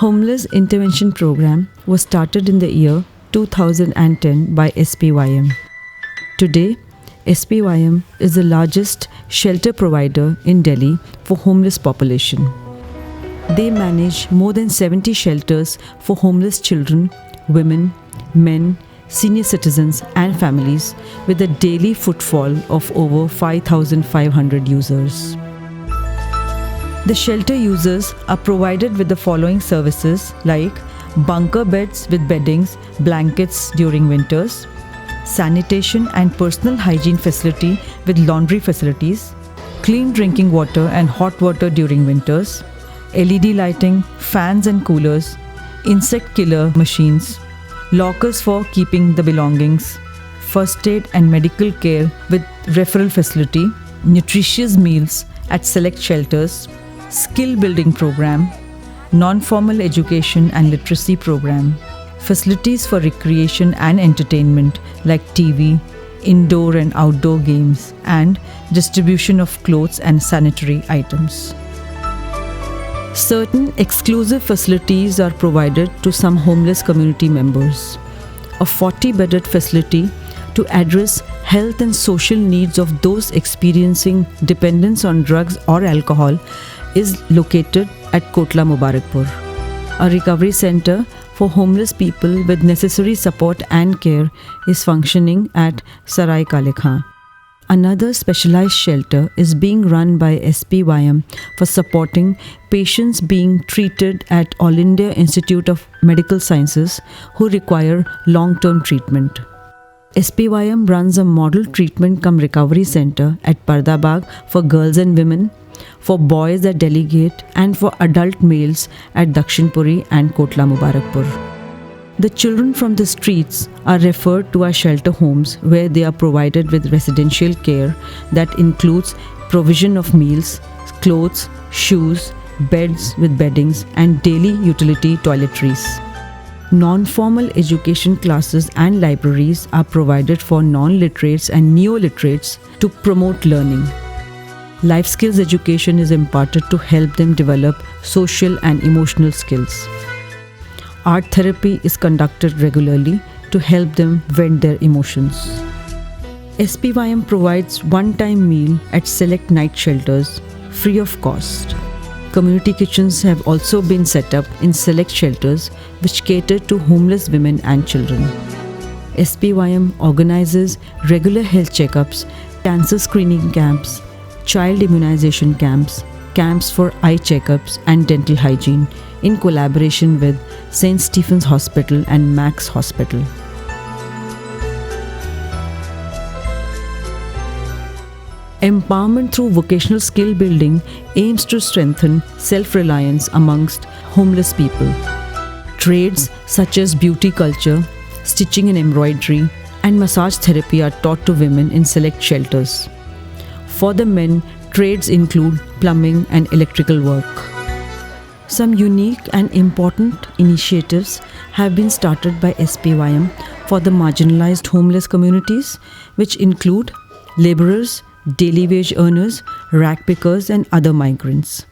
Homeless Intervention Program was started in the year 2010 by SPYM. Today, SPYM is the largest shelter provider in Delhi for homeless population. They manage more than 70 shelters for homeless children, women, men, senior citizens and families with a daily footfall of over 5,500 users. The shelter users are provided with the following services like bunker beds with beddings, blankets during winters, sanitation and personal hygiene facility with laundry facilities, clean drinking water and hot water during winters, LED lighting, fans and coolers, insect killer machines, lockers for keeping the belongings, first aid and medical care with referral facility, nutritious meals at select shelters, skill building program, non-formal education and literacy program, facilities for recreation and entertainment like TV, indoor and outdoor games, and distribution of clothes and sanitary items. Certain exclusive facilities are provided to some homeless community members. A 40-bedded facility to address health and social needs of those experiencing dependence on drugs or alcohol is located at Kotla Mubarakpur. A recovery center for homeless people with necessary support and care is functioning at Sarai Kale Khan. Another specialized shelter is being run by SPYM for supporting patients being treated at All India Institute of Medical Sciences who require long-term treatment. SPYM runs a model treatment cum recovery center at Pardabagh for girls and women, for boys at Delhi Gate, and for adult males at Dakshinpuri and Kotla Mubarakpur. The children from the streets are referred to our shelter homes where they are provided with residential care that includes provision of meals, clothes, shoes, beds with beddings and daily utility toiletries. Non-formal education classes and libraries are provided for non-literates and neo-literates to promote learning. Life skills education is imparted to help them develop social and emotional skills. Art therapy is conducted regularly to help them vent their emotions. SPYM provides one-time meal at select night shelters free of cost. Community kitchens have also been set up in select shelters which cater to homeless women and children. SPYM organizes regular health checkups, cancer screening camps, child immunization camps, camps for eye checkups and dental hygiene in collaboration with St. Stephen's Hospital and Max Hospital. Empowerment through vocational skill building aims to strengthen self-reliance amongst homeless people. Trades such as beauty culture, stitching and embroidery, and massage therapy are taught to women in select shelters. For the men, trades include plumbing and electrical work. Some unique and important initiatives have been started by SPYM for the marginalized homeless communities, which include laborers, daily wage earners, rag pickers and other migrants.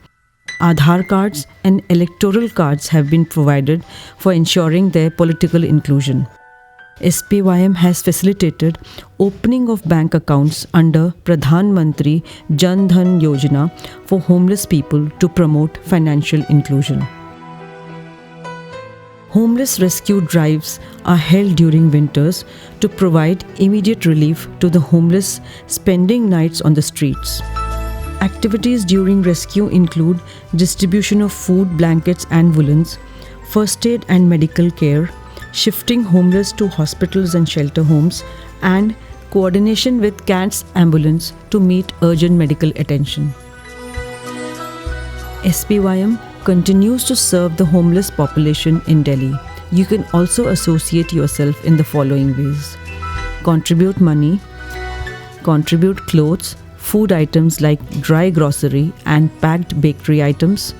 Aadhaar cards and electoral cards have been provided for ensuring their political inclusion. SPYM has facilitated opening of bank accounts under Pradhan Mantri Jan Dhan Yojana for homeless people to promote financial inclusion. Homeless rescue drives are held during winters to provide immediate relief to the homeless spending nights on the streets. Activities during rescue include distribution of food, blankets and woolens, first aid and medical care, shifting homeless to hospitals and shelter homes, and coordination with CATS ambulance to meet urgent medical attention. SPYM continues to serve the homeless population in Delhi. You can also associate yourself in the following ways: contribute money, contribute clothes, food items like dry grocery and packed bakery items,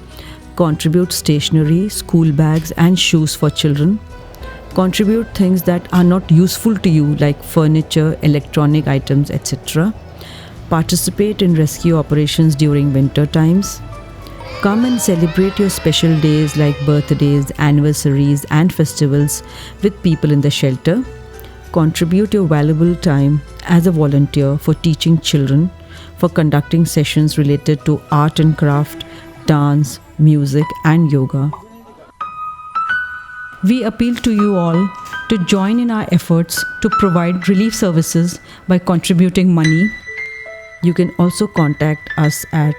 contribute stationery, school bags and shoes for children, contribute things that are not useful to you like furniture, electronic items, etc. Participate in rescue operations during winter times. Come and celebrate your special days like birthdays, anniversaries, and festivals with people in the shelter. Contribute your valuable time as a volunteer for teaching children, for conducting sessions related to art and craft, dance, music, and yoga. We appeal to you all to join in our efforts to provide relief services by contributing money. You can also contact us at